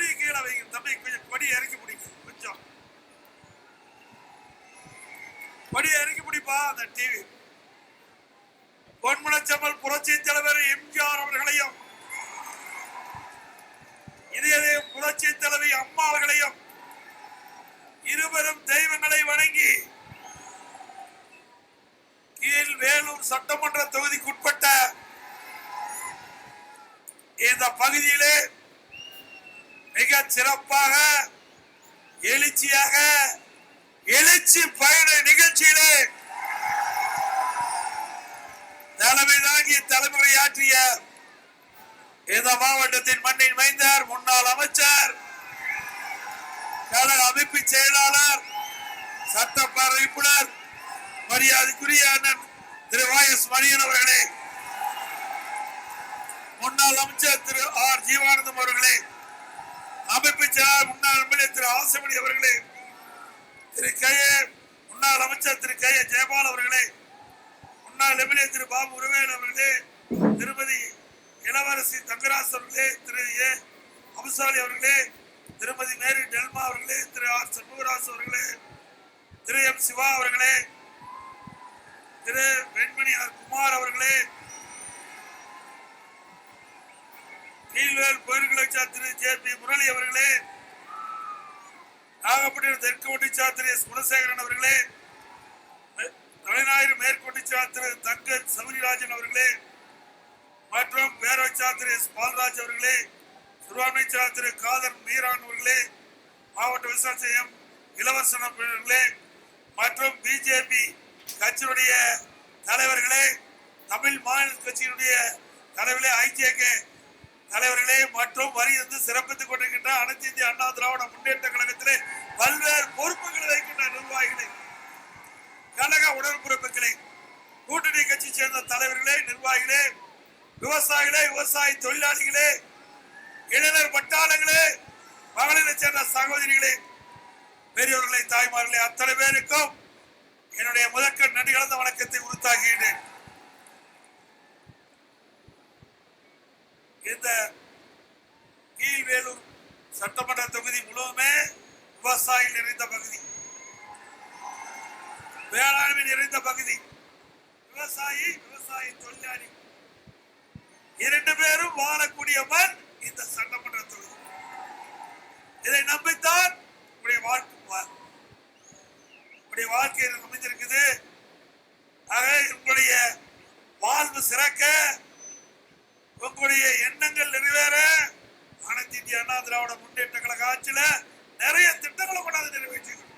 கொடியை கீழே வைங்க தம்பி, கொஞ்சம் கொடியை இறக்கி பிடிங்க, கொஞ்சம் கொடியை இறக்கி பிடிப்பா. அந்த டிவி பொன்மனச்செம்மல் புரட்சி தலைவர் எம்ஜிஆர் அவர்களையும் இதே புரட்சி தலைவி அம்மா அவர்களையும் இருவரும் தெய்வங்களை வணங்கி கீழ் வேலூர் சட்டமன்ற தொகுதிக்குட்பட்ட இந்த பகுதியிலே மிக சிறப்பாக எழுச்சியாக எழுச்சி பயண நிகழ்ச்சியிலே தலைமை தாங்கிய தலைமுறையாற்றிய இந்த மாவட்டத்தின் மண்ணின் மைந்தர், முன்னாள் அமைச்சர், கழக அமைப்பு செயலாளர், சட்டப்பேரவை உறுப்பினர், மரியாதைக்குரிய அண்ணன் திரு YS மணியன் அவர்களே, முன்னாள் அமைச்சர் திரு R ஜீவானந்தம் அவர்களே, அமைப்பு செயலாளர் முன்னாள் எம்எல்ஏ திரு ஆசமணி அவர்களே, திரு முன்னாள் அமைச்சர் திரு ஜெயபால் அவர்களே, முன்னாள் எம்எல்ஏ திரு பாபு உருவேல் அவர்களே, திருமதி இளவரசி தங்கராஜ் அவர்களே, திரு அபுசாலி அவர்களே, திருமதி மேரி டெல்மா அவர்களே, திரு R சண்முகராஜ் அவர்களே, திரு M சிவா அவர்களே, திரு வெண்மணி குமார் அவர்களே, கீழ்வேல் கோயில்களை திரு JP முரளி அவர்களே, நாகப்பட்டினம் தெற்கு ஒன்றிய திரு S குணசேகரன் அவர்களே, தலைநாயிறு மேற்கொண்டி திரு தங்க சபரிராஜன் அவர்களே, மற்றும் பேரவை திரு S பால்ராஜ் அவர்களே, சிறுபான்மை திரு காதர் மீரான் அவர்களே, மாவட்ட விவசாய இளவரசன் அவர்களே, மற்றும் BJP கட்சியினுடைய தலைவர்களே, தமிழ் மாநில கட்சியினுடைய தலைவர்களே, IJK தலைவர்களே, மற்றும் வரியிருந்து சிறப்பித்துக் கொண்டிருக்கின்ற அனைத்து இந்திய அண்ணா திராவிட முன்னேற்ற கழகத்திலே பல்வேறு பொறுப்புகளை வைக்கின்ற நிர்வாகிகளே, கழக உடன்பிறப்புகளே, கூட்டணி கட்சி சேர்ந்த தலைவர்களே, நிர்வாகிகளே, விவசாயிகளே, விவசாய தொழிலாளிகளே, இளைஞர் பட்டாளங்களே, மகளிரை சேர்ந்த சகோதரிகளே, பெரியவர்களை, தாய்மார்களே, அத்தனை பேருக்கும் என்னுடைய முதற்கண் நன்றி கலந்த வணக்கத்தை உறுத்தாக்குகிறேன். இந்த கீழ்வேலூர் சட்டமன்ற தொகுதி முழுவதுமே விவசாயிகள் நிறைந்த பகுதி, வேளாண்மை நிறைந்த பகுதி, விவசாயி விவசாய தொழிலாளி இரண்டு பேரும் வாழக்கூடிய மண் இந்த சட்டமன்ற தொகுதி. இதை நம்பித்தான் உங்களுடைய வாழ்க்கை அமைந்திருக்குது. ஆக உங்களுடைய வாழ்வு சிறக்க, உங்களுடைய எண்ணங்கள் நிறைவேற அனைத்து இந்திய அண்ணா திராவிட முன்னேற்ற கழக ஆட்சியில நிறைய திட்டங்களை கொண்டாந்து நிறைவேற்றிருக்கோம்.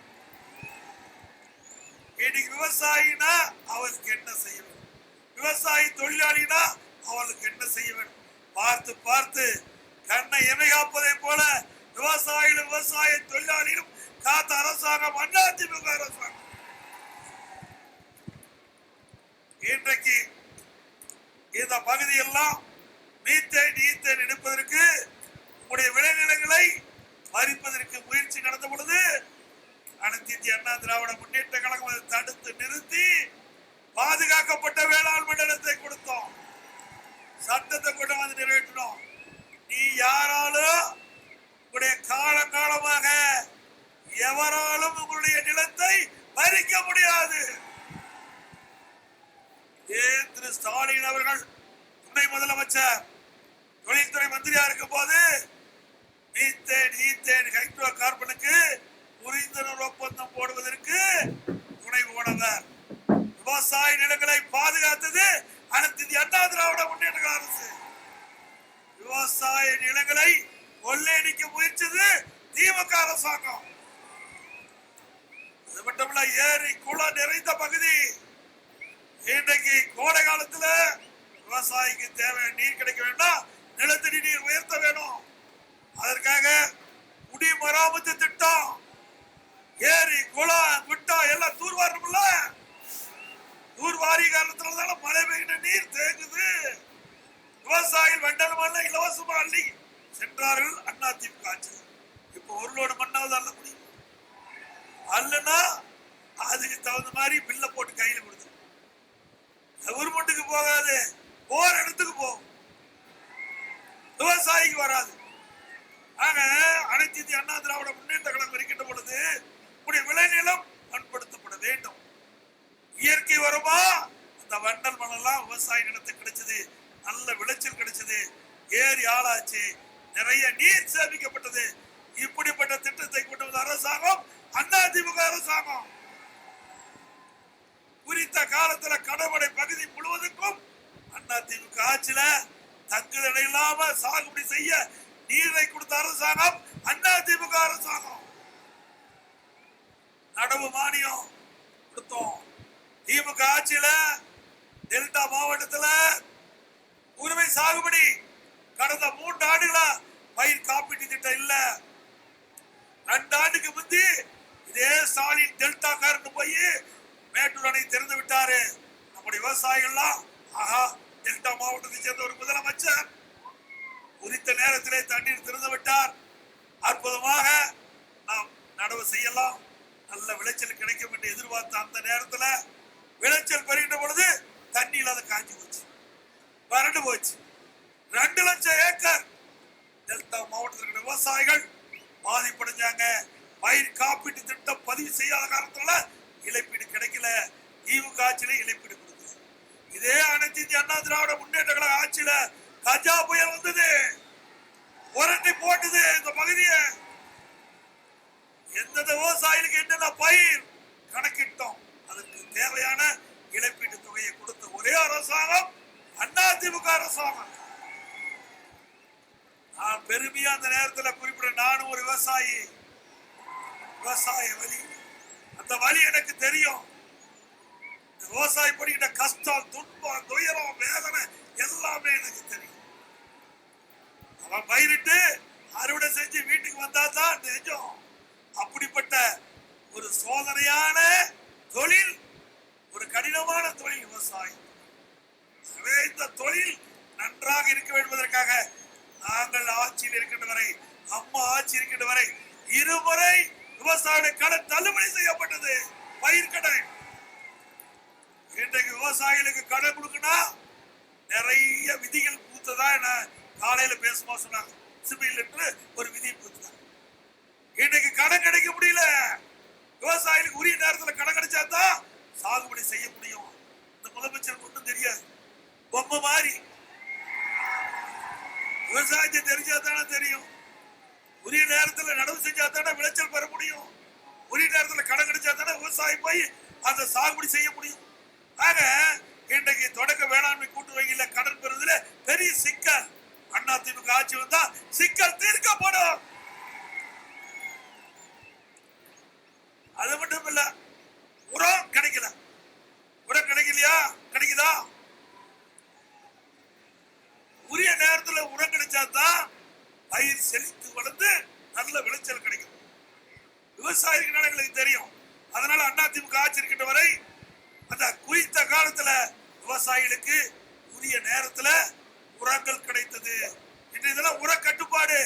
இன்னைக்கு விவசாயினா அவருக்கு என்ன செய்ய வேண்டும், விவசாயி தொழிலாளினா அவளுக்கு என்ன செய்ய வேண்டும், பார்த்து பார்த்து கண்ணை எமை காப்பதை போல விவசாயிகளும் விவசாய தொழிலாளிகளும் காத்த அரசாங்கம் அதிமுக அரசாங்கம். இன்றைக்கு இந்த பகுதியெல்லாம் மீத்தேன் எடுப்பதற்கு, உங்களுடைய விளைநிலங்களை பறிப்பதற்கு முயற்சி நடந்த பொழுது அனைத்து இந்திய அண்ணா திராவிட முன்னேற்ற கழகம் அதை தடுத்து நிறுத்தி பாதுகாக்கப்பட்ட வேளாண் மண்டலத்தை கொடுத்தோம், சட்டத்தை கொண்டு வந்து நிறைவேற்றினோம். நீ யாராலும் உங்களுடைய காலகாலமாக எவராலும் உங்களுடைய நிலத்தை பறிக்க முடியாது. திரு ஸ்டாலின் அவர்கள் துணை முதலமைச்சர் தொழில்துறை மந்திரியா இருக்கும் போது மீத்தேன் ஹைட்ரோ கார்பனுக்கு புரிந்துணர்வு ஒப்பந்தம் போடுவதற்கு துணை போனவர். விவசாய நிலங்களை பாதுகாத்தது அனைத்து இந்திய அண்ணா திராவிட முன்னேற்ற அரசு. விவசாய நிலங்களை கொள்ளையடிக்க முயற்சித்தது திமுக அரசாங்கம். அது மட்டுமல்ல, ஏரி குளம் நிறைந்த பகுதி. இன்றைக்கு கோடை காலத்துல விவசாயிக்கு தேவை நீர் கிடைக்க வேண்டாம், நிலத்தடி நீர் உயர்த்த வேணும். அதற்காக குடிமராமத்து திட்டம், ஏரி குளம் குட்டா எல்லாம் தூர்வாரணும்ல. தூர்வாரி காலத்துல மழை பெய்கிற நீர் தேங்குது. விவசாயிகள் வண்டல் மண்ணை இலவசமா அள்ளி சென்றார்கள் அதிமுக ஆட்சி. இப்ப ஒரு லோடு மண்ணாவது அள்ள முடியும், அல்லனா அதுக்கு தகுந்த மாதிரி பில்ல போட்டு கையில கொடுத்து கவர்மெண்ட்டுக்கு போகாது, போற இடத்துக்கு போகும், விவசாயிக்கு வராது. ஆக அண்ணா திராவிட முன்னேற்ற கழகம் இருக்கின்ற பொழுது விளைநிலம் பண்படுத்தப்பட வேண்டும். இயற்கை வருமா அந்த வண்டல் மணலாம் விவசாய நிலத்துக்கு கிடைச்சது, நல்ல விளைச்சல் கிடைச்சது, ஏரி ஆளாச்சு, நிறைய நீர் சேமிக்கப்பட்டது. இப்படிப்பட்ட திட்டத்தை கொண்டு வந்த அரசாங்கம் அதிமுக அரசாங்கம். குறித்த காலத்துல கடவுளை பகுதி முழுவதுக்கும் அதிமுக ஆட்சியில தங்குதடை இல்லாம சாகுபடி செய்ய நீரை கொடுத்த அரசாங்கம் அதிமுக அரசாங்கம். நடவு மானியம் கொடுத்தோம். திமுக ஆட்சியில டெல்டா மாவட்டத்துல உரிமை சாகுபடி கடந்த 3 ஆண்டுகளா பயிர் காப்பீட்டு திட்டம் இல்ல. 2 ஆண்டுக்கு முந்தி இதே ஸ்டாலின் டெல்டா காரன் போய் மேட்டூர் அணை திறந்து விட்டாரு. நம்முடைய விவசாயிகள்லாம் ஆஹா, டெல்டா மாவட்டத்தை சேர்ந்த ஒரு முதலமைச்சர் குறித்த நேரத்திலே தண்ணீர் திறந்து விட்டார், அற்புதமாக நாம் நடவு செய்யலாம், நல்ல விளைச்சல் கிடைக்கும் என்று எதிர்பார்த்த அந்த நேரத்தில் விளைச்சல் பெறுகின்ற பொழுது தண்ணியில் அதை காஞ்சி போச்சு, வறண்டு போச்சு. 2 லட்சம் ஏக்கர் டெல்டா மாவட்டத்தில் இருக்கிற விவசாயிகள் பாதிப்படைஞ்சாங்க. பயிர் காப்பீட்டு திட்டம் பதிவு செய்யாத காரணத்துல இழப்பீடு கிடைக்கல. திமுக ஆட்சியில இழப்பீடு கொடுக்கல. இதே அனைத்து இந்திய அண்ணா திராவிட முன்னேற்ற கழக ஆட்சியில கஜா புயல் வந்தது, உரட்டி போட்டது இந்த பகுதியை. எந்தெந்த விவசாயிகளுக்கு என்னென்ன பயிர் கணக்கிட்டோம், அதுக்கு தேவையான இழப்பீட்டு தொகையை கொடுத்த ஒரே அரசாங்கம் அதிமுக அரசாங்கம். நான் பெருமையா அந்த நேரத்தில் குறிப்பிட, நானும் ஒரு விவசாயி, விவசாய வலி, அந்த வலி எனக்கு தெரியும். விவசாயி படுகின்ற கஷ்டம், துன்பம், துயரம், வேதனை எல்லாமே எனக்கு தெரியும். அவன் பயிரிட்டு அறுவடை செஞ்சு வீட்டுக்கு வந்தா தான் நிஜம். அப்படிப்பட்ட ஒரு சோதனையான தொழில், ஒரு கடினமான தொழில் விவசாயம். இந்த தொழில் நன்றாக இருக்க வேண்டுவதற்காக நாங்கள் ஆட்சியில் இருக்கின்ற வரை, அம்மா ஆட்சி இருக்கின்ற வரை 2 முறை விவசாய கடன் தள்ளுபடி செய்யப்பட்டது, பயிர் கடன். இன்றைக்கு விவசாயிகளுக்கு கடன் கொடுக்கணும் நிறைய விதிகள் பூத்ததா என காலையில பேசும்போது சொன்னாங்க. சிபில் என்று ஒரு விதி பூத்தாங்க. இன்றைக்கு கடன் கிடைக்க முடியல. விவசாயிகளுக்கு உரிய நேரத்தில் கடன் கிடைச்சாதான் சாகுபடி செய்ய முடியும். இந்த முதலமைச்சருக்கு ஒன்றும் தெரியாது, பொம்மை மாதிரி. விவசாயத்தை தெரிஞ்சாதானே தெரியும். உரிய நேரத்தில் நடவு செஞ்சாதானே விளைச்சல் பெற முடியும். உரிய நேரத்தில் கடன் கிடைச்சாதானே விவசாயி போய் அந்த சாகுபடி செய்ய முடியும். ஆக இன்றைக்கு தொடக்க வேளாண்மை கூட்டு வங்கியில கடன் பெறுவதில் பெரிய சிக்கல். அதிமுக ஆட்சி வந்தா சிக்கல் தீர்க்கப்படும். அது மட்டும் இல்ல, உரம் கிடைக்கல. உரம் கிடைக்கலையா? கிடைக்குதா? உரிய நேரத்தில் உரம் கிடைச்சாதான் பயிர் செழித்து வளர்ந்து நல்ல விளைச்சல் கிடைக்கும். விவசாயிகள் எங்களுக்கு தெரியும். அதனால அதிமுக ஆட்சி இருக்கின்ற வரை அந்த குறித்த காலத்துல விவசாயிகளுக்கு உரிய நேரத்துல உரங்கள் கிடைத்தது. இதெல்லாம் உர கட்டுப்பாடு.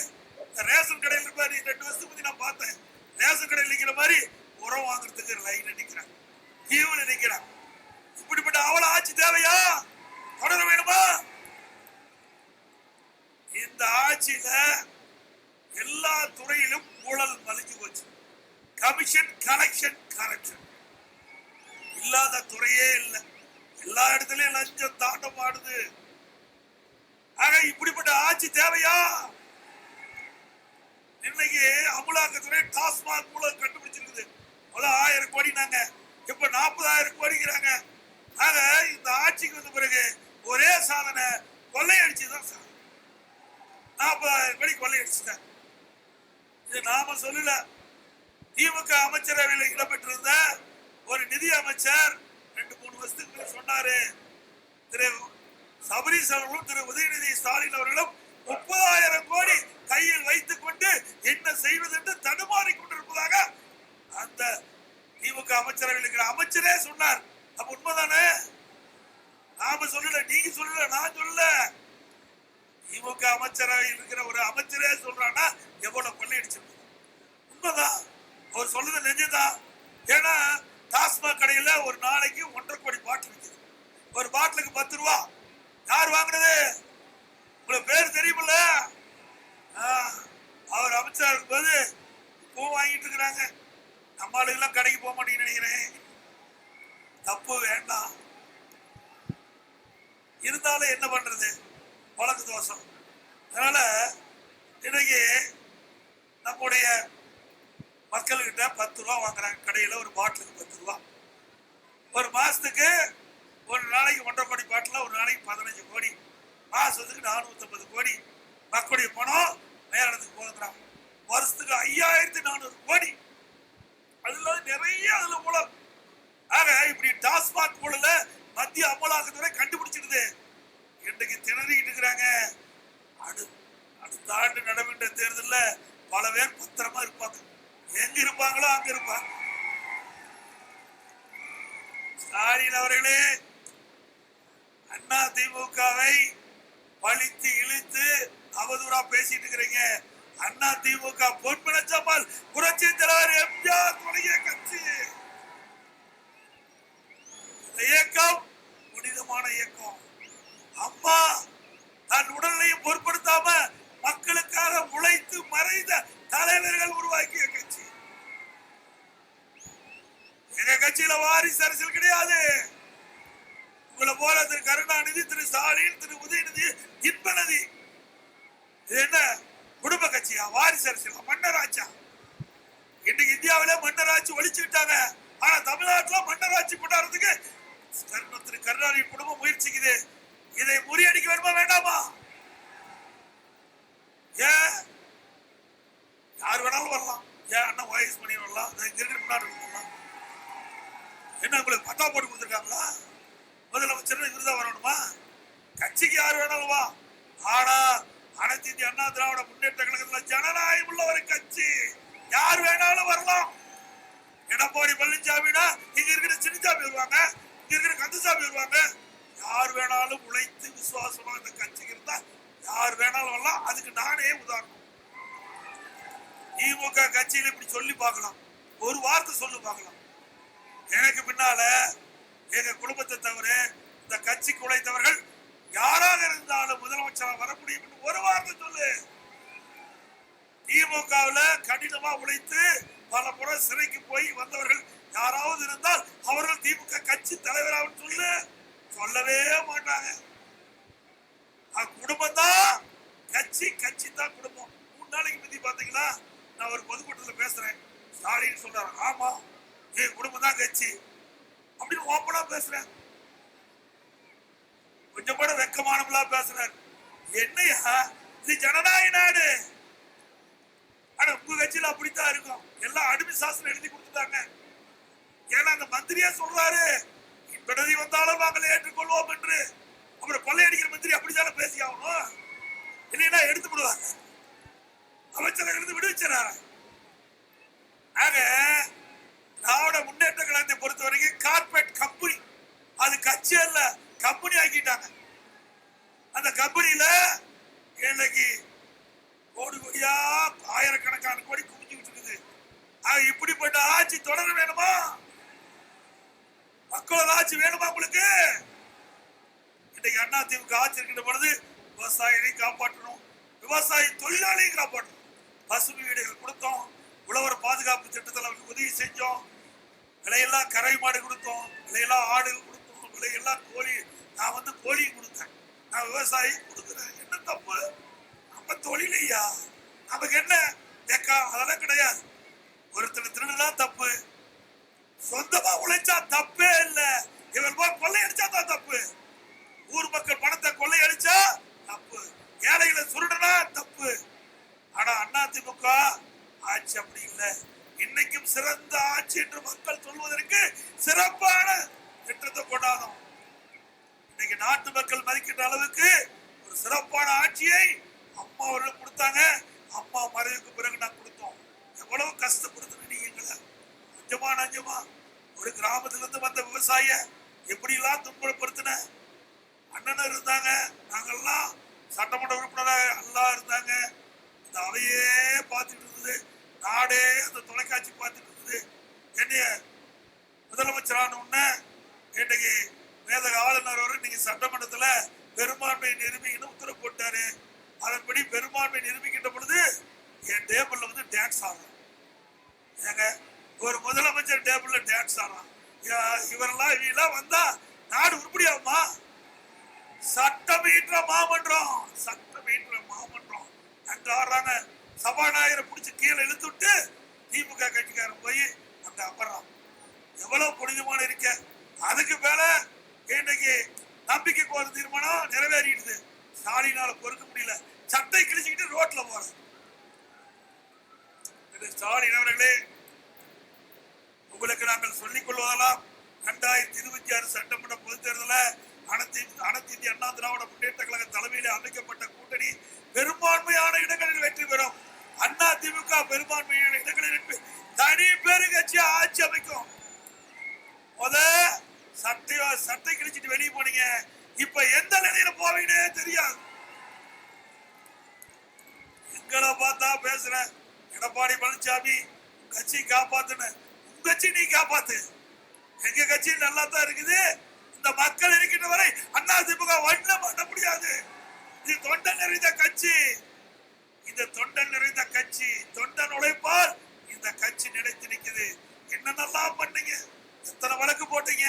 ரேஷன் கடையில் இருப்பாரு, 2 வருஷத்துக்கு முந்தி நான் பார்த்தேன். ரேஷன் கடையில் நிக்கிற மாதிரி உரம் வாங்குறதுக்கு லைன் நிக்கிறாங்க, கியூல நிக்கிறாங்க. இப்படிப்பட்ட அவள ஆட்சி தேவையா? தொடர வேணுமா? இந்த ஆட்சியில எல்லா துறையிலும் ஊழல் மலிஞ்சு போச்சு. கமிஷன், கலெக்ஷன், கரப்ஷன் இல்லாத துறையே இல்லை. எல்லா இடத்துலயும் லஞ்சம் தாண்டம் ஆடுது. ஆக இப்படிப்பட்ட ஆட்சி தேவையா? இன்னைக்கு அமலாக்கத்துறை டாஸ்மாக் ஊழல் கண்டுபிடிச்சிருக்குது. 1000 கோடி நாங்க, இப்ப 40,000 கோடிங்கிறாங்க. ஆக இந்த ஆட்சிக்கு வந்த பிறகு ஒரே சாதனை, கொள்ளையடிச்சுதான் சார். 40,000 கோடி கொள்ளையடிச்சுட்டாங்க. இது நாம சொல்லல. திமுக அமைச்சரவையில் இடம்பெற்றிருந்த ஒரு நிதி அமைச்சர் 2-3 வருஷத்துக்கு சொன்னாரு. திரு சபரீஷ் அவர்களும் திரு உதயநிதி ஸ்டாலின் அவர்களும் 30,000 கோடி கையில் வைத்துக் கொண்டு என்ன செய்வது என்று தடுமாறி கொண்டிருப்பதாக அந்த திமுக அமைச்சரவையில் இருக்கிற அமைச்சரே சொன்னார். அப்ப உண்மைதானே? நாம சொல்லல, நீங்க சொல்லல, நான் சொல்லல. திமுக அமைச்சரவையில் இருக்கிற ஒரு அமைச்சரே சொல்றான்னா எவ்வளவு கொள்ளையடிச்சிருக்கு. உண்மைதான், அவர் சொல்றது நெஞ்சதான். ஏன்னா டாஸ்மாக் கடையில ஒரு நாளைக்கு 1.5 கோடி பாட்டில் விற்குது. ஒரு பாட்டிலுக்கு 10 ரூபா. யார் வாங்குறது? உங்களுக்கு பேர் தெரியுமில்ல? அவர் அமைச்சர் இருக்கும்போது பூ வாங்கிட்டு இருக்கிறாங்க. நம்ம ஆளுங்கெல்லாம் கடைக்கு போக மாட்டேங்குன்னு நினைக்கிறேன். தப்பு வேண்டாம், இருந்தாலும் என்ன பண்றது, வழக்கு தோஷம். அதனால இன்னைக்கு நம்முடைய மக்கள்கிட்ட 10 ரூபா வாங்குறாங்க கடையில, ஒரு பாட்டிலுக்கு 10 ரூபா. ஒரு மாசத்துக்கு ஒரு நாளைக்கு 1.5 கோடி பாட்டில், ஒரு நாளைக்கு 15 கோடி, மாசத்துக்கு 450 கோடி மக்களுடைய பணம் மேலிடத்துக்கு போகிறாங்க. வருஷத்துக்கு 5400 கோடி. அதுல நிறைய அதுல மூலம். ஆக இப்படி டாஸ்மாக் ஊழல மத்திய அமலாக்கத்துறை கண்டுபிடிச்சிருது. இன்றைக்கு திணறிட்டு இருக்கிறாங்க. அடுத்த ஆண்டு நடைபெற்ற தேர்தலில் பல பேர் பத்திரமா இருப்பாங்க. எங்க இருப்பாங்களோ அங்க இருப்பாங்க. ஸ்டாலின் அவர்களே, அண்ணா திமுகவை பழித்து இழுத்து அவதூறா பேசிட்டு இருக்கிறீங்க. அண்ணா திமுக பொன்மனச்சம்மாள் புரட்சி தலைவர் எம்ஜிஆர் தொடங்கிய கட்சி. இந்த இயக்கம் புனிதமான இயக்கம். அம்மா தன் உடலையும் பொருட்படுத்தாம மக்களுக்காக உழைத்து மறைந்த தலைவர்கள் உருவாக்கிய கட்சி. எங்க கட்சியில வாரிசு அரசியல் கிடையாது. உங்களை போல திரு கருணாநிதி, திரு ஸ்டாலின், திரு உதயநிதி, இன்பநிதி, இது என்ன குடும்ப கட்சியா? வாரிசு அரசியலா? மன்னராட்சியா? இன்னைக்கு இந்தியாவில மன்னராட்சி ஒழிச்சுக்கிட்டாங்க. ஆனா தமிழ்நாட்டுல மன்னராட்சி கொண்டாடுறதுக்கு திரு கருணாநிதி குடும்பம் முயற்சிக்குது. இதை முறியடிக்க வேண்டுமா வேண்டாமா? ஏன் யார் வேணாலும் வரலாம். ஏன் அண்ணா வாய்ஸ் பண்ணி வரலாம், முன்னாடி வரலாம். என்ன உங்களுக்கு பட்டா போட்டு கொடுத்துருக்காங்களா? முதலமைச்சர் இவருதான் வரணுமா? கட்சிக்கு யார் வேணாலும் வா. ஆனா அனைத்து இந்திய அண்ணா திராவிட முன்னேற்ற கழகத்தில் ஜனநாயகம் உள்ள ஒரு கட்சி. யார் வேணாலும் வரலாம். எடப்பாடி பழனிசாமினா இங்க இருக்கிற சின்னசாமி வருவாங்க, இங்க இருக்கிற கந்தசாமி வருவாங்க. யார் வேணாலும் உழைத்து விசுவாசமா இந்த கட்சிக்கு இருந்தா யார் வேணாலும் வரலாம். அதுக்கு நானே உதாரணம். திமுக கட்சியில் இப்படி சொல்லி பார்க்கலாம், ஒரு வார்த்தை சொல்லி பார்க்கலாம். எனக்கு பின்னால எங்க குடும்பத்தை தவிர இந்த கட்சிக்கு உழைத்தவர்கள் யாராக இருந்தாலும் முதலமைச்சராக வர முடியும் என்று ஒரு வார்த்தை சொல்லு. திமுகவில் கடினமா உழைத்து பல முறை சிறைக்கு போய் வந்தவர்கள் யாராவது இருந்தால் அவர்கள் திமுக கட்சி தலைவராக சொல்லு. சொல்லவே மாட்டாங்க. குடும்பம் தான் கட்சி, கட்சி தான் குடும்பம். 3 நாளைக்கு பத்தி பாத்தீங்களா, நான் ஒரு பொதுக்கூட்டத்தில் பேசுறேன். ஸ்டாலின் சொல்றாரு, ஆமா என் குடும்பம் தான் கட்சி அப்படின்னு ஓப்பனா பேசுறேன். கொஞ்சம் கூட வெக்கமானவங்களா பேசுறாரு. என்னையா இது ஜனநாயக நாடு. ஆனா உங்க கட்சியில அப்படித்தான் இருக்கும். எல்லாம் அடிமை சாசனம் எழுதி கொடுத்துட்டாங்க. ஏன்னா அந்த மந்திரியா சொல்றாரு, இப்படி வந்தாலும் நாங்கள் ஏற்றுக்கொள்வோம் என்று. அப்புறம் கொள்ளையடிக்கிற மந்திரி அப்படித்தானே பேசி ஆகணும், இல்லைன்னா எடுத்து விடுவாங்க. அமைச்சர்கள் இருந்து விடுவிச்சாரு. ஆக திராவிட முன்னேற்ற கழகத்தை பொறுத்த வரைக்கும் கார்பரேட் கம்பெனி, அது கட்சி அல்ல, கம்பெனி ஆக்கிட்டாங்க. அந்த கம்பெனியில இன்னைக்கு கோடி கோடியா ஆயிரக்கணக்கான கோடி குவிஞ்சுக்கிட்டு இருக்குது. இப்படிப்பட்ட ஆட்சி தொடர வேணுமா? மக்களோட ஆட்சி வேணுமா உங்களுக்கு? இன்னைக்கு அண்ணா திமுக ஆட்சி இருக்கின்ற பொழுது விவசாயிகளை காப்பாற்றணும், விவசாய தொழிலாளியை காப்பாற்றணும். பசுமை வீடுகள் கொடுத்தோம், உழவர் பாதுகாப்பு திட்டத்தில் அவருக்கு உதவி செஞ்சோம், விலையெல்லாம் கரை மாடு கொடுத்தோம், விலையெல்லாம் ஆடுகள் கொடுத்தோம், விலையெல்லாம் கோழி. நான் கோழியும் கொடுத்தேன், நான் விவசாயி கொடுக்குறேன். என்ன தப்பு? நம்ம தொழில் ஐயா, நமக்கு என்ன தேக்கா? அதெல்லாம் கிடையாது. ஒருத்தர் திருடுதான் தப்பு, சொந்தமா உழைச்சா தப்பே இல்லை. இவன் போய் கொள்ளையடிச்சா தான் தப்பு. ஊர் மக்கள் பணத்தை கொள்ளையடிச்சா தப்பு, ஏழைகளை சுருடனா தப்பு. ஆனா அண்ணா திமுக ஆட்சி அப்படி இல்லை. இன்னைக்கும் சிறந்த ஆட்சி என்று மக்கள் சொல்வதற்கு சிறப்பான திட்டத்தை கொண்டாடும். இன்னைக்கு நாட்டு மக்கள் மதிக்கின்ற அளவுக்கு ஒரு சிறப்பான ஆட்சியை அம்மா அவர்கள் கொடுத்தாங்க. அம்மா மறைவுக்கு பிறகு நான் கொடுத்தோம். எவ்வளவு கஷ்டப்படுத்த நீங்க கொஞ்சமா நஞ்சமா ஒரு கிராமத்துல இருந்து வந்த விவசாய எப்படி எல்லாம் துன்பப்படுத்தின அண்ணன் இருந்தாங்க. நாங்கெல்லாம் சட்டமன்ற உறுப்பினராக எல்லாம் இருந்தாங்க. இந்த அவையே பார்த்துட்டு இருந்தது, நாடே அந்த தொலைக்காட்சி பார்த்துட்டு இருந்தது. என்னைய முதலமைச்சரான உடனே இன்னைக்கு மேதக ஆளுநர் வரை நீங்க சட்டமன்றத்துல பெரும்பான்மையை நிரூபிக்கணும் உத்தரவு போட்டாரு. அதன்படி பெரும்பான்மை நிரூபிக்கின்ற பொழுது என் டேபிள்ல டான்ஸ் ஆகும். ஏங்க ஒரு முதலமைச்சர் டேபிள்ல டான்ஸ் ஆடுறான். இவரெல்லாம் வந்தா நாடு உருப்படியாமா? சட்டம் ஈற்ற மாமன்றம், சட்டம் ஈற்ற மாமன்றம் அங்க ஆடுறாங்க. சபாநாயகரை பிடிச்சி கீழே இழுத்துட்டு திமுக கட்சிக்காரன் போய் அங்க அமர்றான். எவ்வளவு புனிதமான இருக்க. அதுக்கு மேல இன்னைக்கு நம்பிக்கை கோர தீர்மானம் நிறைவேறிடுது. ஸ்டாலினால பொறுக்க முடியல, சட்டை கிழிச்சுக்கிட்டு ரோட்ல போற ஸ்டாலின் அவர்களே, உங்களுக்கு நாங்கள் சொல்லிக் கொள்வதெல்லாம் 2026 சட்டமன்ற பொதுத் தேர்தலில் அனைத்து இந்திய அண்ணா திராவிட முன்னேற்ற கழக தலைமையில் அமைக்கப்பட்ட கூட்டணி பெரும்பான்மையான இடங்களில் வெற்றி பெறும். அண்ணா திமுக பெரும்பான்மையான இடங்களில் தனி பேரு கட்சி ஆட்சி அமைக்கும். சட்டை கிழிச்சிட்டு வெளியே போனீங்க, இப்ப எந்த நிலையில போவீங்கன்னே தெரியாது. எங்களை பார்த்தா பேசுற எடப்பாடி பழனிசாமி கட்சி காப்பாத்துன, உங்க கட்சி நீ காப்பாத்து. எங்க கட்சி நல்லா தான் இருக்குது. இந்த மக்கள் இருக்கின்ற வரை அண்ணா திமுக ஒன்றும் பண்ண முடியாது. இது தொண்டன் நிறைந்த கட்சி, இந்த தொண்டன் நிறைந்த கட்சி. தொண்டன் உழைப்பால் இந்த கட்சி நிலைத்து நிக்குது. என்னென்னலாம் பண்ணீங்க, எத்தனை வழக்கு போட்டீங்க,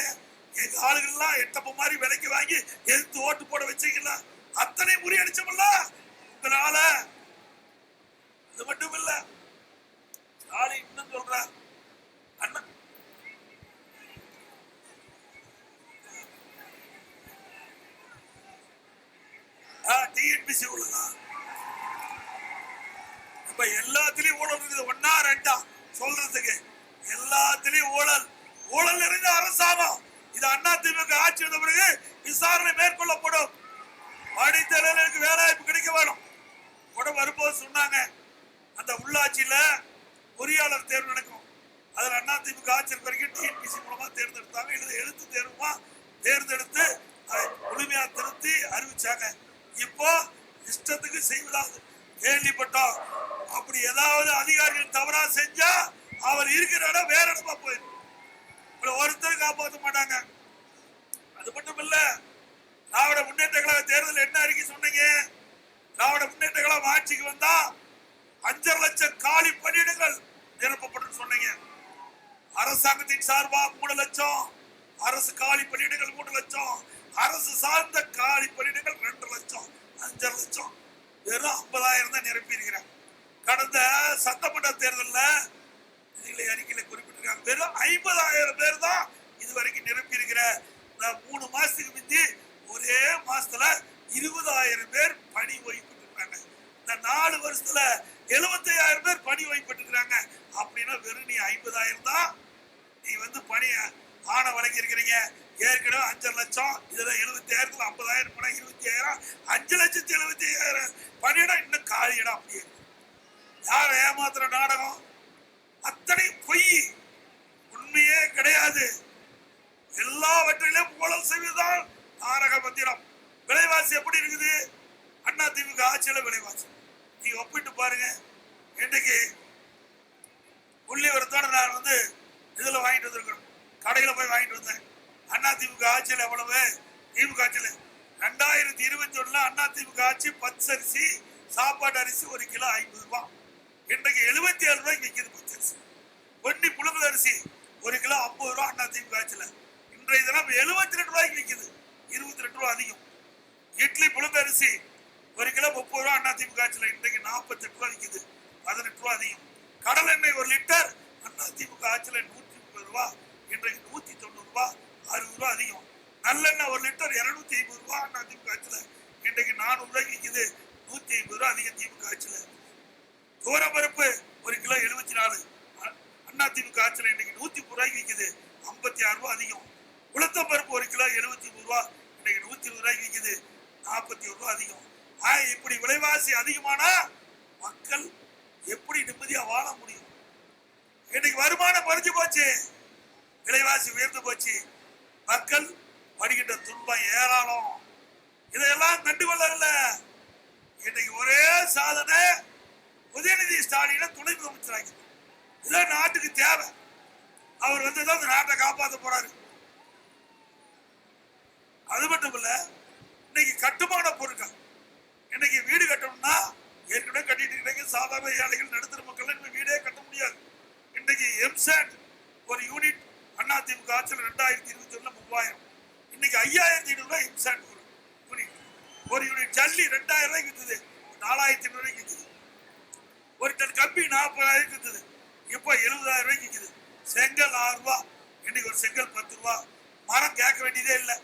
எங்க ஆளுகள் எல்லாம் எட்டப்ப மாதிரி விலைக்கு வாங்கி எதிர்த்து ஓட்டு போட வச்சீங்களா? அத்தனை முறியடிச்சோம்ல உங்களால. அது மட்டும் இல்ல, ஸ்டாலின் இன்னும் சொல்றார், அண்ணா டிஎன்பிசி உள்ளதா? இப்ப எல்லாத்திலயும் ஊழல் இருக்குது. ஒன்னா ரெண்டா சொல்றதுக்கு எல்லாத்திலயும் ஊழல், ஊழல் நிறைந்த அரசாங்கம். இது அண்ணா திமுக ஆட்சி வந்த பிறகு விசாரணை மேற்கொள்ளப்படும். படித்தவர்களுக்கு வேலை வாய்ப்பு கிடைக்க வேணும். கூட வரும்போது சொன்னாங்க, அந்த உள்ளாட்சியில பொறியாளர் தேர்வு நடக்கும். அதுல அண்ணா திமுக ஆட்சி வரைக்கும் டிஎன்பிசி மூலமா தேர்ந்தெடுத்தாங்க. எழுத்து தேர்வுமா தேர்ந்தெடுத்து அதை முழுமையா திருத்தி அறிவிச்சாங்க. இப்போ இஷ்டத்துக்கு செய்வதாக கேள்விப்பட்டோம். அப்படி ஏதாவது அதிகாரிகள் தவறா செஞ்சா அவர் இருக்கிற இடம் வேற இடமா போயிடும். ஒருத்தர் காப்பாற்ற மாட்டாங்க. அது மட்டும் இல்ல, திராவிட முன்னேற்ற கழக தேர்தல் என்ன அறிக்கை சொன்னீங்க? திராவிட முன்னேற்ற கழகம் ஆட்சிக்கு வந்தா 5.5 லட்சம் காலி பணியிடங்கள் நிரப்பப்படும் சொன்னீங்க. அரசாங்கத்தின் சார்பா 3 லட்சம், அரசு காலி பணியிடங்கள் 3 லட்சம், அரசு சார்ந்த காலி பணியிடங்கள் 2 லட்சம், 5 லட்சம். வெறும் 50,000 தான் நிரப்பி இருக்கிறாங்க. கடந்த சட்டமன்ற தேர்தலில் அறிக்கையில குறிப்பிட்டிருக்காங்க, வெறும் 50,000 பேர் தான் இதுவரைக்கும் நிரப்பி இருக்கிற. 3 மாசத்துக்கு முந்தி ஒரே மாசத்துல 20,000 பேர் பணி ஓய்வு பெற்றிருக்காங்க. இந்த 4 வருஷத்துல 75,000 பேர் பணி ஓய்வு பெற்றிருக்காங்க. அப்படின்னா வெறும் நீ 50,000 தான் நீ பணி ஆண வழங்கி இருக்கிறீங்க. ஏற்கனவே 5 லட்சம், இதுல 70,000 50,000 பணம் 20,000, 5,70,000 பணியிடம் இன்னும் காலியிடம். அப்படியே யார ஏமாத்துற நாடகம், அத்தனை பொய், உண்மையே கிடையாது. எல்லாவற்றிலும் ஊழல் செய்வதுதான் தாரக மந்திரம். விலைவாசி எப்படி இருக்குது? அண்ணா திமுக ஆட்சியில விலைவாசி நீங்க ஒப்பிட்டு பாருங்க. இன்னைக்கு புள்ளி வரத்தோட நான் இதுல வாங்கிட்டு வந்திருக்கிறேன், கடையில போய் வாங்கிட்டு வந்தேன். அண்ணா திமுக ஆட்சியில் எவ்வளவு? திமுக ஆட்சியில் 2021 அண்ணா திமுக ஆட்சி பச்சரிசி சாப்பாடு அரிசி 1 கிலோ 50 ரூபாய். இன்றைக்கு 77 ரூபாய்க்கு விற்கிது பச்சரிசி. பொன்னி புழுங்கல் அரிசி 1 கிலோ 50 ரூபாய் அண்ணா திமுக ஆட்சியில். இன்றைய தினம் 72 ரூபாய்க்கு விற்கிது, 22 ரூபாய் அதிகம். இட்லி புழுங்கல் அரிசி 1 கிலோ 30 ரூபாய் அண்ணா திமுக ஆட்சியில். இன்றைக்கு 48 ரூபாய் விற்கிது, 18 ரூபாய் அதிகம். கடல் எண்ணெய் 1 லிட்டர் அண்ணா திமுக ஆட்சியில் 130 ரூபாய், இன்றைக்கு 190 ரூபாய், 60 ரூபாய் அதிகம். நல்லெண்ணெய் 1 லிட்டர் 250 ரூபாய் அண்ணா திமுக ஆட்சியில். இன்றைக்கு 400 ரூபாய்க்கு விற்கிது, 150 ரூபாய் அதிகம் திமுக ஆட்சியில். துவரப்பருப்பு 1 கிலோ 74 அண்ணா திமுக ஆட்சியில். இன்றைக்கு 130 ரூபாய்க்கு விற்கிது, 56 ரூபாய் அதிகம். உளுத்தம் பருப்பு 1 கிலோ 73 ரூபாய், இன்றைக்கு 120 ரூபாய்க்கு விற்கிது, 41 ரூபாய் அதிகம். இப்படி விலைவாசி அதிகமானா மக்கள் எப்படி நிம்மதியா வாழ முடியும்? இன்னைக்கு வருமானம் குறைஞ்சு போச்சு, விலைவாசி உயர்ந்து போச்சு, மக்கள் படுகின்ற துன்பம் ஏராளம். இதையெல்லாம் கண்டுகொள்ளல. இன்னைக்கு ஒரே சாதனை, உதயநிதி ஸ்டாலினை துணை முதலமைச்சராக. இதான் நாட்டுக்கு தேவை. அவர் தான் இந்த நாட்டை காப்பாற்ற போறாரு. அது மட்டும் இல்ல, இன்னைக்கு கட்டுமான பொருட்கள், இன்னைக்கு வீடு கட்டணும்னா ஏற்கனவே கட்டிட்டு சாதாரண ஏழைகள் நடுத்தர மக்கள் வீடே கட்ட முடியாது. இன்னைக்கு எம்சாட் ஒரு யூனிட் அதிமுக ஆட்சியில் 2021 3000, இன்னைக்கு 5500 எம்சாட் ஒரு யூனிட். ஜல்லி 2000 ரூபாய்க்கு வித்துது, 4500 ரூபாய்க்கு வித்துது. ஒரு டன் கம்பி 40,000 வித்துது, இப்போ 70,000 ரூபாய்க்கு விக்குது. செங்கல் 6 ரூபா, இன்னைக்கு ஒரு செங்கல் 10 ரூபா. மரம் கேட்க வேண்டியதே இல்லை,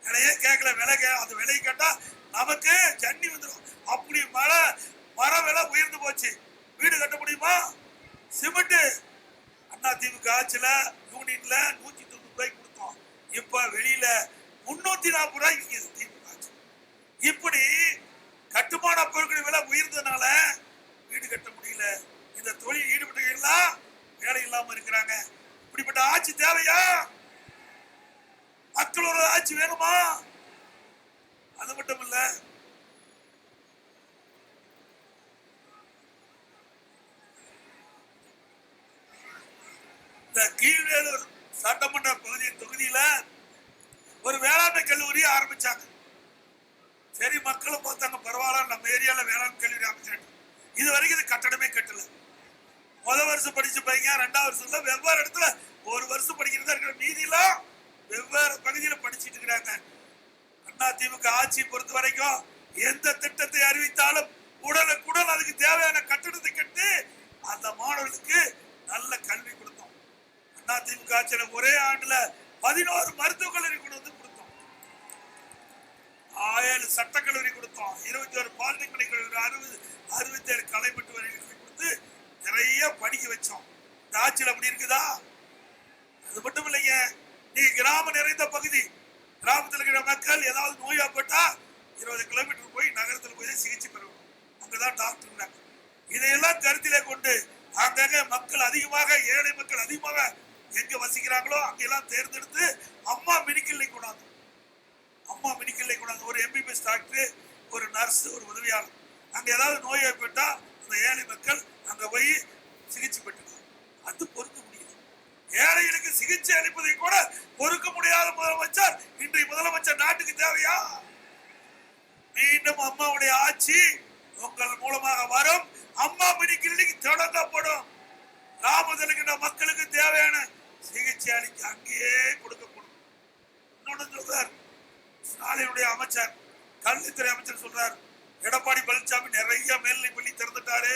விலையே கேட்கல. விலை அந்த விலையை கேட்டா நமக்கு ஜன்னி வந்துடும். அப்படி மர விலை உயர்ந்து போச்சு. வீடு கட்ட முடியுமா? சிமெண்ட் அதிமுக ஆட்சியில யூனிட்ல 190 ரூபாய்க்கு கொடுத்தோம், இப்ப வெளியில 340 ரூபாய்க்கு விற்கிது திமுக ஆட்சி. இப்படி கட்டுமான பொருட்கள் விலை உயர்ந்ததுனால வீடு கட்ட முடியல. இந்த தொழில் ஈடுபட்டவர்கள் வேலை இல்லாம இருக்கிறாங்க. இப்படிப்பட்ட ஆட்சி தேவையா? மக்களோட ஆட்சி வேணுமா? அது மட்டும் இல்ல, இந்த கீழ்வேலூர் சட்டமன்ற தொகுதியில ஒரு வேளாண்மை கல்லூரி ஆரம்பிச்சாங்க. சரி, மக்களும் பார்த்தாங்க, பரவாயில்ல நம்ம ஏரியால வேளாண் கல்லூரி ஆரம்பிச்சாங்க. இது வரைக்கும் இது கட்டடமே கட்டல. முதல் வருஷம் படிச்ச பையங்க 2வது வருஷத்துல வெவ்வேறு இடத்துல ஒரு வருஷம் படிக்கிறதா இருக்கிற, மீதியெல்லாம் வெவ்வேறு பகுதியில படிச்சுட்டு இருக்கிறாங்க. அதிமுக ஆட்சி பொறுத்த வரைக்கும் எந்த திட்டத்தை அறிவித்தாலும் உடனுக்குடன் அதுக்கு தேவையான கட்டடத்தை கட்டி அந்த மாணவர்களுக்கு நல்ல கல்வி கொடுத்தோம். அதிமுக ஆட்சியில ஒரே ஆண்டுல 11 மருத்துவக் கல்லூரி கொண்டு வந்து கொடுத்தோம், 7 சட்டக்கல்லூரி கொடுத்தோம், 21 பாலிடெக்னிக் கல்லூரி, 67 கலை மற்றும் அறிவியல் கொடுத்து நிறைய படிக்க வச்சோம். இந்த ஆட்சியில் அப்படி இருக்குதா? அது மட்டும் இல்லைங்க, நீங்க கிராமம் நிறைந்த பகுதி, கிராமத்தில் இருக்கிற மக்கள் ஏதாவது நோயாப்பட்டா 20 கிலோமீட்டர் போய் நகரத்தில் போய் சிகிச்சை பெறுவோம். அங்கதான் டாக்டர். இதையெல்லாம் கருத்திலே கொண்டு அங்கங்க மக்கள் அதிகமாக, ஏழை மக்கள் அதிகமாக எங்க வசிக்கிறாங்களோ அங்கெல்லாம் தேர்ந்தெடுத்து அம்மா மெடிக்கல்லை கொண்டாந்து, ஒரு MBBS டாக்டர், ஒரு நர்ஸ், ஒரு உதவியாளர். அங்க ஏதாவது நோயாப்பட்டா அந்த ஏழை மக்கள் அங்க போய் சிகிச்சை பெற்றுக்கலாம். அது பொறுக்க முடியல. ஏழைகளுக்கு சிகிச்சை அளிப்பதை கூட பொறுக்க முடியாத முதலமைச்சர் இன்றைய முதலமைச்சர் நாட்டுக்கு தேவையா? மீண்டும் அம்மாவுடைய ஆட்சி உங்கள் மூலமாக வரும். அம்மா மெடிக்கல் தொடங்கப்படும். கிராமத்தில் இருக்கிற மக்களுக்கு தேவையான சிகிச்சை அளிக்க அங்கேயே கொடுக்கப்படும். இன்னொன்னு சொல்றார் ஸ்டாலினுடைய அமைச்சர், கல்வித்துறை அமைச்சர் சொல்றார், எடப்பாடி பழனிசாமி நிறைய மேல்நிலை பள்ளி திறந்துட்டாரு,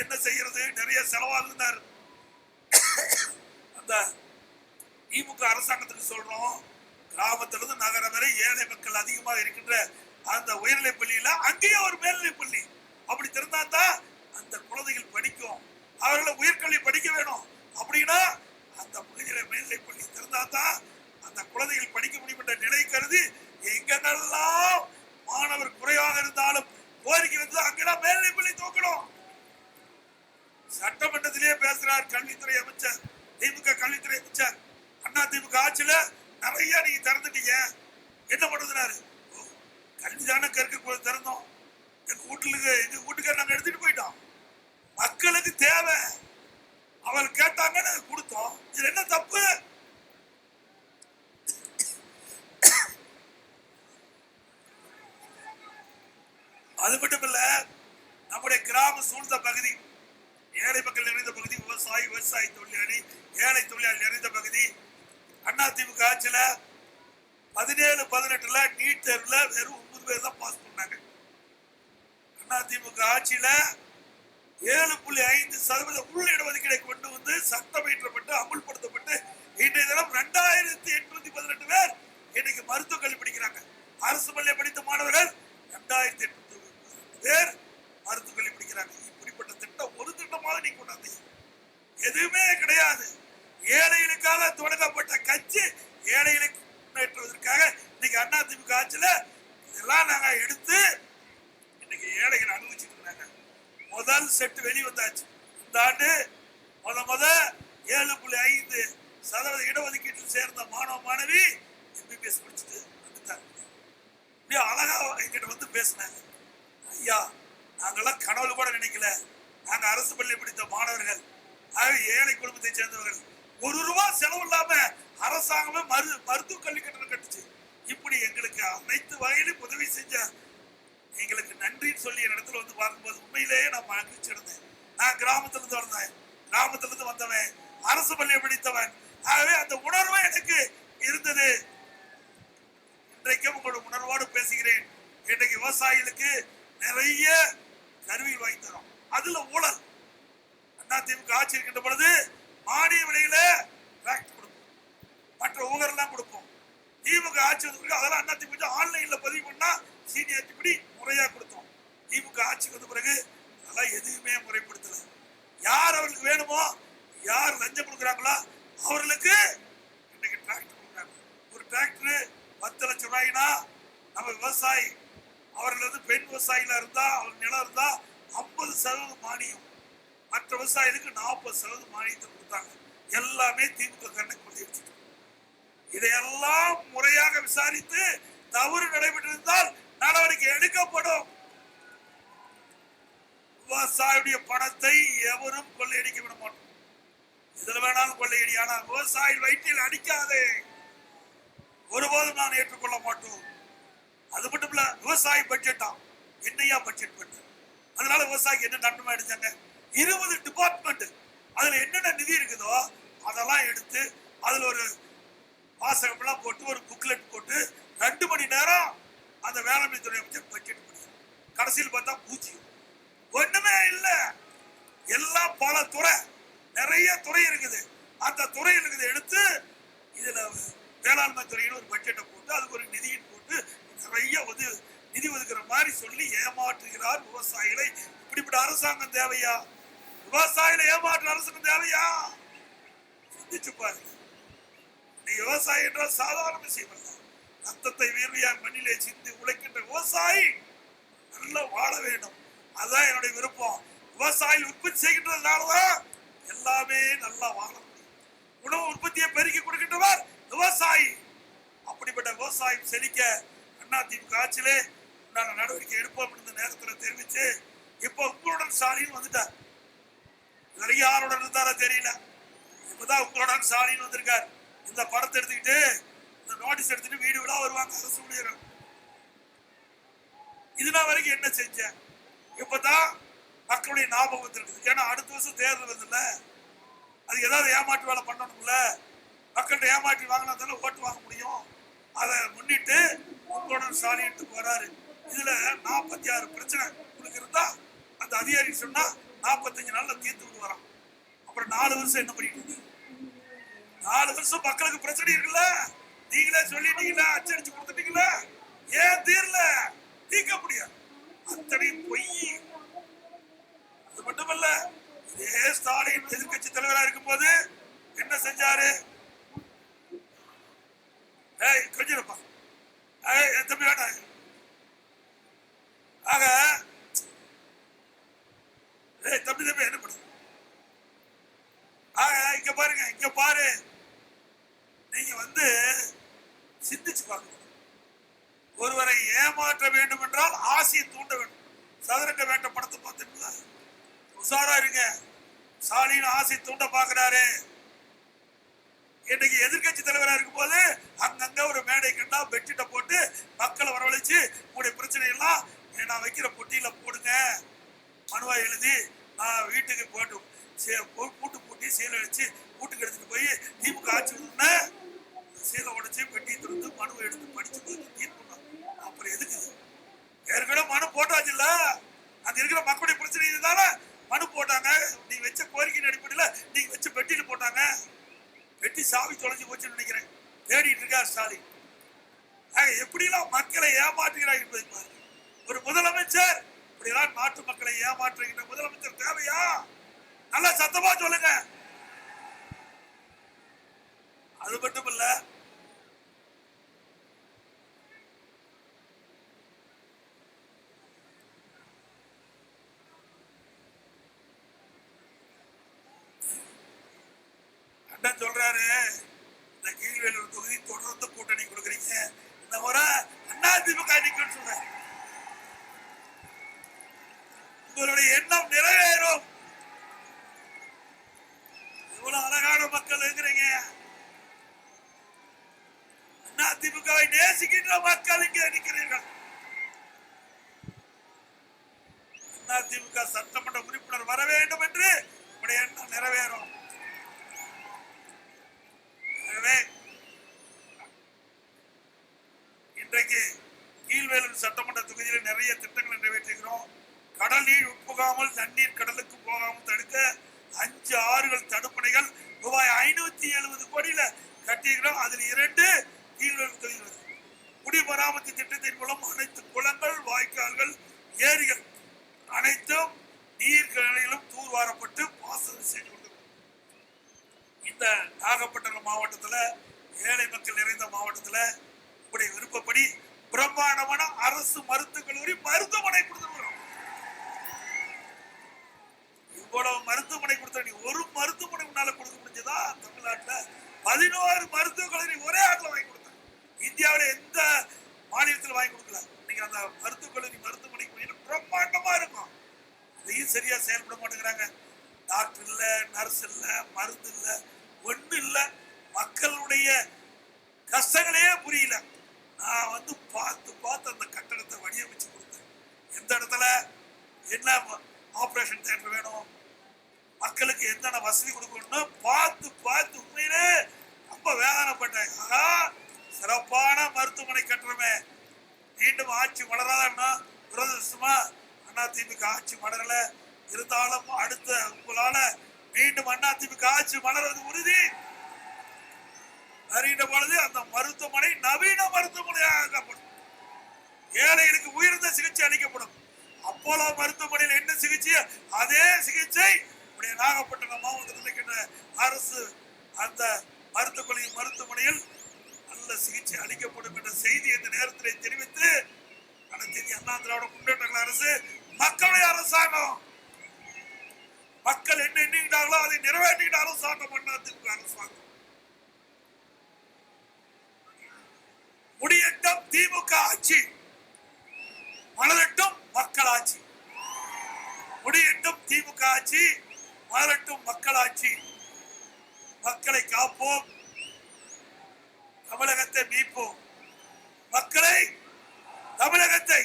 என்ன செய்யறது, நிறைய செலவாகுனார். அந்த திமுக அரசாங்கத்துக்கு சொல்றோம், கிராமத்திலிருந்து நகரம் வரை ஏழை மக்கள் அதிகமாக இருக்கின்ற அந்த உயர்நிலை பள்ளியில அங்கேயே ஒரு மேல்நிலை பள்ளி அப்படி திறந்தா தான் அந்த குழந்தைகள் படிக்கும். அவர்களை உயர்கல்வி படிக்க வேணும் அப்படின்னா அந்த பகுதியில மேல்நிலை பள்ளி திறந்தா தான் அந்த குழந்தைகள் படிக்க முடியும் என்ற நிலை கருதி எங்கெல்லாம் மாணவர் குறைவாக இருந்தாலும் கோரிக்கை வந்து அங்கெல்லாம் மேல்நிலை பள்ளி தோக்கணும். சட்டமன்றத்திலேயே பேசுறார் கல்வித்துறை அமைச்சர், திமுக கல்வித்துறை அமைச்சர். அதிமுக ஆட்சியில நிறைய நீங்க திறந்துட்டீங்க, என்ன பண்றதுனாரு, கல்விதான கற்க திறந்தோம், எங்க வீட்டுக்கார நாங்க எடுத்துட்டு போயிட்டோம். மக்களுக்கு தேவை, அவர் கேட்டாங்கன்னு கொடுத்தோம். இது என்ன தப்பு? அது மட்டும் இல்ல, நம்முடைய கிராம சூழ்ந்த பகுதி, ஏழை மக்கள் நிறைந்த பகுதி, விவசாய தொழிலாளி, ஏழை தொழிலாளி நிறைந்த பகுதி. அதிமுக ஆட்சியில 17-18 நீட் தேர்வுல வெறும் 9 பேர் தான் பாஸ் பண்ணாங்க. அதிமுக ஆட்சியில 7.5% உள் இடஒதுக்கீடை கொண்டு வந்து சட்டம் இயற்றப்பட்டு அமுல்படுத்தப்பட்டு இன்றைய தினம் 2818 பேர் இன்னைக்கு மருத்துவக் கல்வி படிக்கிறாங்க. அரசு பள்ளியை படித்த மாணவர்கள் 2818 பேர் மருத்துவக் கல்வி படிக்கிறாங்க. இப்படிப்பட்ட திட்டம் ஒரு திட்டமாக நீ கொண்டாந்து எதுவுமே கிடையாது. ஏழைகளுக்காக தொடங்கப்பட்ட கட்சி ஏழைகளுக்கு முன்னேற்றுவதற்காக இன்னைக்கு அதிமுக ஆட்சியில இதெல்லாம் நாங்க எடுத்து இன்னைக்கு ஏழைகள் அனுபவிச்சுட்டு இருக்காங்க. முதல் செட் வெளிவந்தாச்சு. இந்த ஆண்டு முத 7.5% இடஒதுக்கீட்டில் சேர்ந்த மாணவ மாணவி MBBS படிச்சுட்டு வந்துட்டாங்க. இப்படியே அழகா எங்கிட்ட வந்து பேசினாங்க, ஐயா நாங்கெல்லாம் கனவுல கூட நினைக்கல, நாங்க அரசு பள்ளி படித்த மாணவர்கள், ஏழை குடும்பத்தை சேர்ந்தவர்கள், ₹1 செலவு இல்லாம அரசாங்கமே மருத்துவ கல்வி கட்டணம் கட்டுச்சு. இப்படி எங்களுக்கு அனைத்து வகையிலும் உதவி செஞ்ச எங்களுக்கு நன்றின்னு சொல்லி என் இடத்துல வந்து பார்க்கும்போது உண்மையிலேயே நான் மகிழ்ச்சி அடைந்தேன். நான் கிராமத்துல இருந்து வந்தேன், கிராமத்திலிருந்து வந்தவன், அரசு பள்ளியை படித்தவன். ஆகவே அந்த உணர்வு எனக்கு இருந்தது. இன்றைக்கும் உங்களோட உணர்வோடு பேசுகிறேன். இன்றைக்கு விவசாயிகளுக்கு நிறைய கருவிகள் வாங்கி தரோம். அதுல ஊழல். அதிமுக ஆட்சி இருக்கின்ற பொழுது மானிய விலையில டிராக்டர் கொடுப்போம், மற்ற ஊகரெல்லாம் கொடுப்போம். திமுக ஆட்சி வந்து அதெல்லாம் அதிமுக ஆன்லைன்ல பதிவு பண்ணா சீனியாரிட்டி படி முறையா கொடுத்தோம். திமுக ஆட்சிக்கு வந்த பிறகு அதெல்லாம் எதுவுமே முறைப்படுத்தல. யார் அவர்களுக்கு வேணுமோ, யார் லஞ்சம் கொடுக்குறாங்களோ அவர்களுக்கு இன்னைக்கு டிராக்டர் கொடுக்குறாங்க. ஒரு டிராக்டர் 10 லட்சம் ரூபாய்னா நம்ம விவசாயி அவர்கள் வந்து பெண் விவசாயிகளா இருந்தா, அவர் நிலம் இருந்தா 50% மானியம், மற்ற விவசாயிகளுக்கு 40% மானியத்தை கொடுத்தாங்க. எல்லாமே திமுக கணக்கு பண்ணி வச்சுட்டு இதையெல்லாம் முறையாக விசாரித்து தவறு நடைபெற்றிருந்தால் நடவடிக்கை எடுக்கப்படும். விவசாயியுடைய பணத்தை எவரும் கொள்ளையடிக்க விட மாட்டோம். இதுல வேணாலும் கொள்ளையடி, ஆனா விவசாயி வயிற்றில் அடிக்காதே, ஒருபோதும் நான் ஏற்றுக்கொள்ள மாட்டோம். அது மட்டும் இல்ல, விவசாய பட்ஜெட்டா என்னையா பட்ஜெட் பண்ண, அதனால விவசாயிக்கு என்ன நன்மை அடிச்சாங்க? 20 டிபார்ட்மெண்ட், அதுல என்னென்ன நிதி இருக்குதோ அதெல்லாம் எடுத்து அதுல ஒரு வாசகம் எல்லாம் போட்டு ஒரு புக்லெட் போட்டு 2 மணி நேரம் அந்த வேளாண்மை துறை அமைச்சர் பட்ஜெட் பண்ணுவார். கடைசியில் பார்த்தா பூஜ்ஜியம், ஒண்ணுமே இல்ல. எல்லாம் பல துறை, நிறைய துறை இருக்குது. அந்த துறை இருக்குது எடுத்து இதுல வேளாண்மை துறையில் ஒரு பட்ஜெட்டை போட்டு அதுக்கு ஒரு நிதியை போட்டு நிறைய நிதி ஒதுக்குற மாதிரி சொல்லி ஏமாற்றுகிறார் விவசாயிகளை. இப்படிப்பட்ட அரசாங்கம் தேவையா? விவசாயிகளை ஏமாற்ற அரசாங்கம் தேவையா? சிந்திச்சு பாருங்க. விவசாயி என்றால் சாதாரண விஷயம் அல்ல. ரத்தத்தை வேர்வையாக மண்ணிலே சிந்தி உழைக்கின்ற விவசாயி நல்லா வாழ வேண்டும். அதுதான் என்னுடைய விருப்பம். விவசாயி உற்பத்தி செய்கின்றதுனாலதான் எல்லாமே நல்லா வாழ முடியும். உணவு உற்பத்தியை பெருக்கி கொடுக்கின்றவர் விவசாயி. அப்படிப்பட்ட விவசாயம் செழிக்க அதிமுக ஆட்சியிலே நாங்கள் நடவடிக்கை எடுப்போம் இந்த நேரத்தில் தெரிவிச்சு, இப்போ உங்களுடன் ஸ்டாலின் வந்துட்டார். இதுவரைக்கும் யாருடன் இருந்தாரா தெரியல, இப்பதான் உங்களுடன் ஸ்டாலின் வந்திருக்கார். இந்த படத்தை எடுத்துக்கிட்டு இந்த நோட்டீஸ் எடுத்துட்டு வீடு வீடா வருவாங்க அரசு ஊழியர்கள். இதுனா வரைக்கும் என்ன செஞ்ச? இப்பதான் மக்களுடைய ஞாபகம் வந்திருக்குது. ஏன்னா அடுத்த வருஷம் தேர்தல் வருதுல்ல, அது ஏதாவது ஏமாற்று வேலை பண்ணணும்ல. மக்கள்கிட்ட ஏமாற்றி வாங்கினா தானே ஓட்டு வாங்க முடியும். அதை முன்னிட்டு உங்களுடன் ஸ்டாலின் வராரு. இதுல 46 பிரச்சனை உங்களுக்கு இருந்தா அந்த அதிகாரி சொன்னா 45 நாள்ல தீர்த்து விட்டு வரான். அப்புறம் 4 வருஷம் என்ன பண்ணிட்டு இருக்கு? 4 வருஷம் மக்களுக்கு பிரச்சனை இருக்குல்ல, நீங்களே சொல்லிட்டீங்களா, அச்சடிச்சு கொடுத்துட்டீங்களா, ஏன் தீரல? தீர்க்க முடியாது. அத்தனை பொய். அது மட்டுமல்ல, இதே ஸ்டாலின் எதிர்கட்சி தலைவராக இருக்கும் போது என்ன செஞ்சாரு? கொஞ்சம் தம்பி வேண்டாம். ஆக தம்பி தம்பி என்ன பண்ணு? ஆக இங்க பாருங்க, இங்க பாரு, நீங்க வந்து சிந்திச்சு பார்க்கணும். ஒருவரை ஏமாற்ற வேண்டும் என்றால் ஆசையை தூண்ட வேண்டும். சதுரங்க வேண்ட படத்தை பார்த்துங்களா? உஷாரா இருங்க. ஸ்டாலின் ஆசை தூண்ட பாக்குறாரு. இன்னைக்கு எதிர்கட்சி தலைவராக இருக்கும் போது அங்கங்க ஒரு மேடை கண்டா பெட்ஷீட்டை போட்டு மக்களை வரவழைச்சு உங்களுடைய பிரச்சனை எல்லாம் நான் வைக்கிற பொட்டியில போடுங்க, மனுவா எழுதி நான் வீட்டுக்கு போட்டு பூட்டு பூட்டி சீலை அடிச்சு வீட்டுக்கு எடுத்துட்டு போய் திமுக ஆட்சி சீலை உடைச்சு பெட்டி திறந்து மனுவை எடுத்து படிச்சு தீர்ப்பு. அப்புறம் எதுக்கு? ஏற்கனவே மனு போட்டாச்சு இல்ல, அங்க இருக்கிற மக்களுடைய பிரச்சனை இதுதானே மனு போட்டாங்க. நீங்க வச்ச கோரிக்கையின் அடிப்படையில் நீங்க வச்ச பெட்டியில போட்டாங்க. வெட்டி சாவி தொலைஞ்சு போச்சுன்னு நினைக்கிறேன். தேடிட்டு இருக்கார் ஸ்டாலின். எப்படிலாம் மக்களை ஏமாற்றுகிறார் என்பதை பாருங்க. ஒரு முதலமைச்சர் இப்படியெல்லாம் நாட்டு மக்களை ஏமாற்றுகின்ற முதலமைச்சர் தேவையா? நல்லா சத்தமா சொல்லுங்க. அது மட்டும் இல்ல, அண்ணன் சொல்றாரு, இந்த கீழ்வேலூர் தொகுதி தொடர்ந்து கூட்டணி கொடுக்குறீங்க, இந்த முறை அதிமுக நிற்கும் சொல்றாரு. உங்களுடைய எண்ணம் நிறைவேறும். இவ்வளவு அழகான மக்கள் இருக்கிறீங்க. அதிமுகவை நேசிக்கின்ற மக்கள் இங்கே நிற்கிறீர்கள். அதிமுக சட்டமன்ற உறுப்பினர் வர வேண்டும் என்று உடைய எண்ணம் நிறைவேறும். எனவே இன்றைக்கு கீழ்வேலூர் சட்டமன்ற தொகுதியில் நிறைய திட்டங்களை நிறைவேற்றுகிறோம். கடல் நீர் உட்புகாமல் தண்ணீர் கடலுக்கு போகாமல் தடுக்க 5 ஆறுகள் தடுப்பணைகள் ரூபாய் 570 கோடியில கட்டியிருக்கிறோம். அதில் 2 கீழ்வேலூர் தொகுதியில். குடிமராமத்து திட்டத்தின் மூலம் அனைத்து குளங்கள், வாய்க்கால்கள், ஏரிகள் அனைத்தும் நீர்களிலும் தூர்வாரப்பட்டு பாசனம் செய்து கொண்டிருக்கிறோம். இந்த நாகப்பட்டினம் மாவட்டத்தில், ஏழை மக்கள் நிறைந்த மாவட்டத்தில் உடைய விருப்பப்படி பிரம்மாண்டமான அரசு மருத்துவக் கல்லூரி மருத்துவமனை கொடுத்துருக்கிறோம். இவ்வளவு மருத்துவமனை கொடுத்த நீ ஒரு மருத்துவமனை முன்னால கொடுக்க முடிஞ்சதா? தமிழ்நாட்டில் 11 மருத்துவக் கல்லூரி ஒரே ஆட்டில் வாங்கி கொடுத்தாங்க. இந்தியாவில் எந்த மாநிலத்தில் வாங்கி கொடுக்கல. நீங்க அந்த மருத்துவக் கல்லூரி மருத்துவமனை பிரம்மாண்டமா இருக்கும். அதையும் சரியா செயல்பட மாட்டேங்கிறாங்க. டாக்டர் இல்ல, நர்ஸ் இல்ல, மருந்து இல்ல, ஒண்ணு இல்ல. மக்களுடைய கஷ்டங்களே புரியல. நான் பார்த்து அந்த கட்டடத்தை வடிவமைச்சு கொடுத்தேன். எந்த இடத்துல என்ன ஆபரேஷன் தியேட்டர் வேணும், மக்களுக்கு என்னென்ன வசதி கொடுக்கணும் பார்த்து உண்மையிலே ரொம்ப வேதனைப்பட்டேன். ஆனா சிறப்பான மருத்துவமனை கட்டுறமே. மீண்டும் ஆட்சி வளராதா? துரதிருஷ்டமா அதிமுக ஆட்சி மலரல. இருந்தாலும் அடுத்த உங்களால மீண்டும் அதிமுக ஆட்சி மலர்வது உறுதி. வருகின்ற பொழுது அந்த மருத்துவமனை நவீன மருத்துவமனையாக்கப்படும். ஏழைகளுக்கு உயர்ந்த சிகிச்சை அளிக்கப்படும். அப்போலோ மருத்துவமனையில் என்ன சிகிச்சை, அதே சிகிச்சை நாகப்பட்டினம் மாவட்டத்தில் இருக்கின்ற அரசு அந்த மருத்துவமனையில் நல்ல சிகிச்சை அளிக்கப்படும் என்ற செய்தி இந்த நேரத்தில் தெரிவித்து, அனைத்து அண்ணா திராவிட முன்னேற்ற கழக அரசு மக்களுடைய அரசாங்கம். மக்கள் என்ன எண்ணுகிறார்களோ அதை நிறைவேற்றுகின்ற அரசாங்கம் அதிமுக அரசாங்கம். முடியட்டும் திமுக ஆட்சி, மலரட்டும் மக்கள் ஆட்சி. முடியட்டும் திமுக ஆட்சி, மலரட்டும் மக்கள் ஆட்சி. மக்களை காப்போம், தமிழகத்தை மீட்போம். மக்களை தமிழகத்தை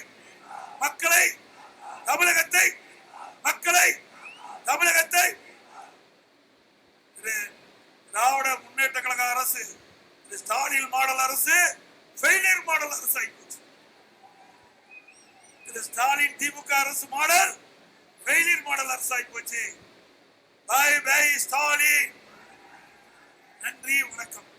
திராவிட முன்னேற்ற கழக அரசு, ஸ்டாலின் மாடல் அரசு ஃபெயிலியர் மாடல் அரசு ஆகிப்போச்சு. ஸ்டாலின் திமுக அரசு மாடல் ஃபெயிலியர் மாடல் அரசு ஆகிப்போச்சு. Bye bye Stalin. நன்றி, வணக்கம்.